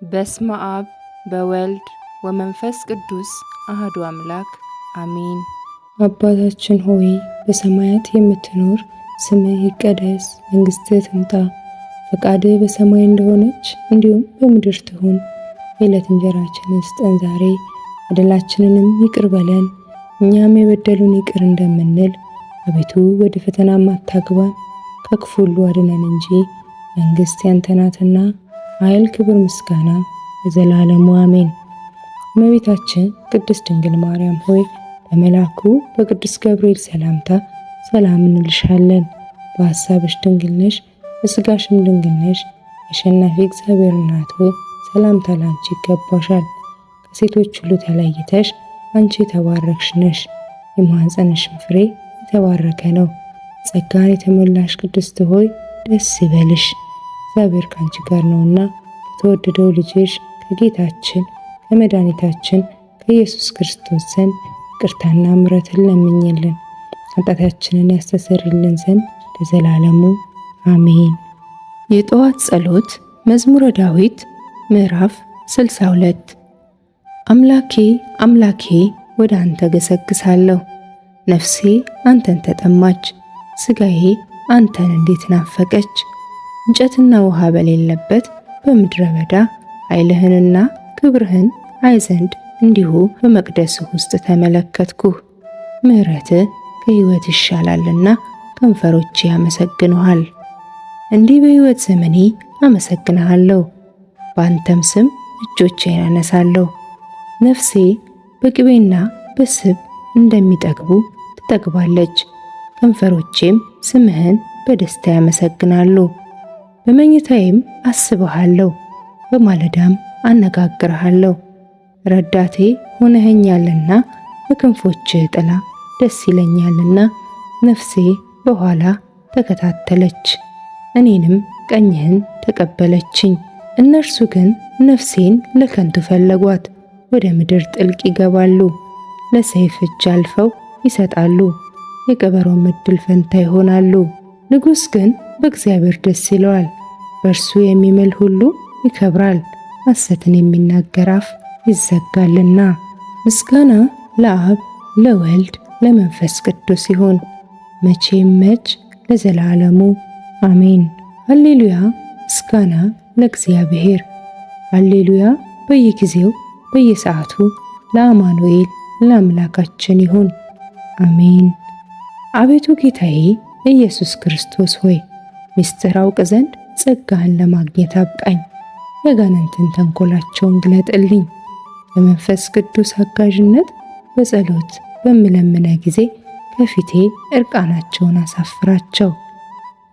በስመ አብ በወልድ ወመንፈስ ቅዱስ አሐዱ አምላክ አሜን። አባታችን ሆይ በሰማያት የምትኖር፣ ስምህ ይቀደስ፣ መንግሥትህ ትምጣ፣ ፈቃድህ በሰማይ እንደሆነች እንዲሁም በምድር ትሁን። የዕለት እንጀራችንን ስጠን ዛሬ፣ በደላችንንም ይቅር በለን እኛም የበደሉን ይቅር እንደምንል። አቤቱ ወደ ፈተናም አታግባን ከክፉ ሁሉ አድነን እንጂ መንግሥት ያንተ ናትና ኃይል፣ ክብር፣ ምስጋና ለዘላለሙ አሜን። እመቤታችን ቅድስት ድንግል ማርያም ሆይ በመልአኩ በቅዱስ ገብርኤል ሰላምታ ሰላም እንልሻለን። በሐሳብሽ ድንግል ነሽ፣ በሥጋሽም ድንግል ነሽ። የአሸናፊ እግዚአብሔር እናት ሆይ ሰላምታ ላንቺ ይገባሻል። ከሴቶች ሁሉ ተለይተሽ አንቺ የተባረክሽ ነሽ፣ የማኅፀንሽም ፍሬ የተባረከ ነው። ጸጋን የተሞላሽ ቅድስት ሆይ ደስ ይበልሽ፣ እግዚአብሔር ካንቺ ጋር ነውና ከተወደደው ልጅሽ ከጌታችን ከመድኃኒታችን ከኢየሱስ ክርስቶስ ዘንድ ይቅርታና ምሕረትን ለምኝልን ኃጢአታችንን ያስተሰርይልን ዘንድ ለዘላለሙ አሜን። የጠዋት ጸሎት መዝሙረ ዳዊት ምዕራፍ 62 አምላኬ አምላኬ ወደ አንተ ገሰግሳለሁ፣ ነፍሴ አንተን ተጠማች፣ ሥጋዬ አንተን እንዴት ናፈቀች። እንጨትና ውሃ በሌለበት በምድረ በዳ ኃይልህንና ክብርህን አይ ዘንድ እንዲሁ በመቅደስህ ውስጥ ተመለከትኩህ። ምሕረትህ ከሕይወት ይሻላልና ከንፈሮቼ ያመሰግኑሃል። እንዲህ በሕይወት ዘመኔ አመሰግንሃለሁ፣ በአንተም ስም እጆቼን አነሳለሁ። ነፍሴ በቅቤና በስብ እንደሚጠግቡ ትጠግባለች፣ ከንፈሮቼም ስምህን በደስታ ያመሰግናሉ። በመኝታዬም አስብሃለሁ፣ በማለዳም አነጋግርሃለሁ። ረዳቴ ሆነኸኛልና በክንፎችህ ጥላ ደስ ይለኛልና። ነፍሴ በኋላ ተከታተለች፣ እኔንም ቀኝህን ተቀበለችኝ። እነርሱ ግን ነፍሴን ለከንቱ ፈለጓት፣ ወደ ምድር ጥልቅ ይገባሉ። ለሰይፍ እጅ አልፈው ይሰጣሉ፣ የቀበሮም ዕድል ፈንታ ይሆናሉ። ንጉሥ ግን በእግዚአብሔር ደስ ይለዋል፣ በእርሱ የሚምል ሁሉ ይከብራል። ሐሰትን የሚናገር አፍ ይዘጋልና። ምስጋና ለአብ ለወልድ ለመንፈስ ቅዱስ ይሁን፣ መቼም መች ለዘላለሙ አሜን። ሃሌሉያ ምስጋና ለእግዚአብሔር። ሃሌሉያ በየጊዜው በየሰዓቱ ለአማኑኤል ለአምላካችን ይሁን አሜን። አቤቱ ጌታዬ ኢየሱስ ክርስቶስ ሆይ ምስጢር አውቅ ዘንድ ጸጋህን ለማግኘት አብቃኝ። የጋንንትን ተንኮላቸውን ግለጥልኝ። በመንፈስ ቅዱስ አጋዥነት በጸሎት በምለምነ ጊዜ ከፊቴ እርቃናቸውን አሳፍራቸው።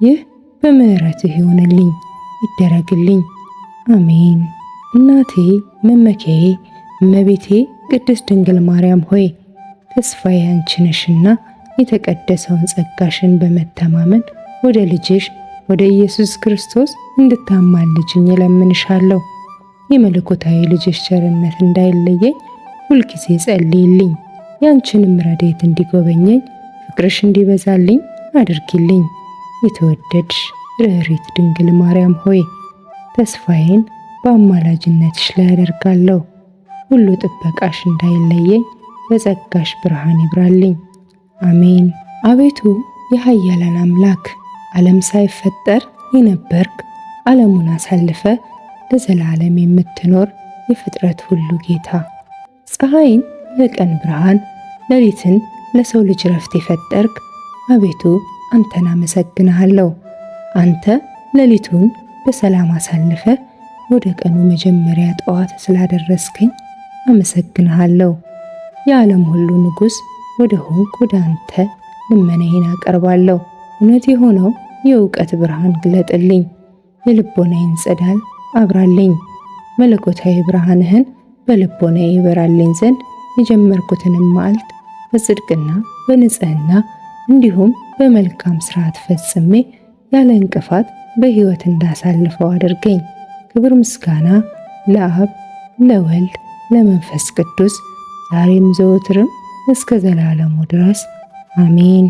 ይህ በምሕረትህ ይሆንልኝ ይደረግልኝ አሜን። እናቴ መመኪያዬ እመቤቴ ቅድስት ድንግል ማርያም ሆይ ተስፋዬ አንቺ ነሽና የተቀደሰውን ጸጋሽን በመተማመን ወደ ልጅሽ ወደ ኢየሱስ ክርስቶስ እንድታማልጅኝ እለምንሻለሁ። የመለኮታዊ ልጅሽ ቸርነት እንዳይለየኝ ሁልጊዜ ጸልይልኝ። ያንቺንም ረድኤት እንዲጎበኘኝ ፍቅርሽ እንዲበዛልኝ አድርጊልኝ። የተወደድሽ ርኅሪት ድንግል ማርያም ሆይ ተስፋዬን በአማላጅነትሽ ላይ አደርጋለሁ። ሁሉ ጥበቃሽ እንዳይለየኝ በጸጋሽ ብርሃን ይብራልኝ አሜን። አቤቱ የኃያላን አምላክ ዓለም ሳይፈጠር የነበርክ ዓለሙን አሳልፈ ለዘላለም የምትኖር የፍጥረት ሁሉ ጌታ፣ ፀሐይን ለቀን ብርሃን ሌሊትን ለሰው ልጅ ረፍት የፈጠርክ አቤቱ አንተን አመሰግንሃለሁ። አንተ ሌሊቱን በሰላም አሳልፈ ወደ ቀኑ መጀመሪያ ጠዋት ስላደረስከኝ አመሰግንሃለሁ። የዓለም ሁሉ ንጉሥ ወደ ሆንክ ወደ አንተ ልመናዬን አቀርባለሁ። እውነት የሆነው የእውቀት ብርሃን ግለጥልኝ፣ የልቦናዬን ጸዳል አብራልኝ። መለኮታዊ ብርሃንህን በልቦናዬ ይበራልኝ ዘንድ የጀመርኩትንም መዓልት በጽድቅና በንጽህና እንዲሁም በመልካም ሥርዓት ፈጽሜ ያለ እንቅፋት በሕይወት እንዳሳልፈው አድርገኝ። ክብር ምስጋና ለአብ ለወልድ ለመንፈስ ቅዱስ ዛሬም ዘወትርም እስከ ዘላለሙ ድረስ አሜን።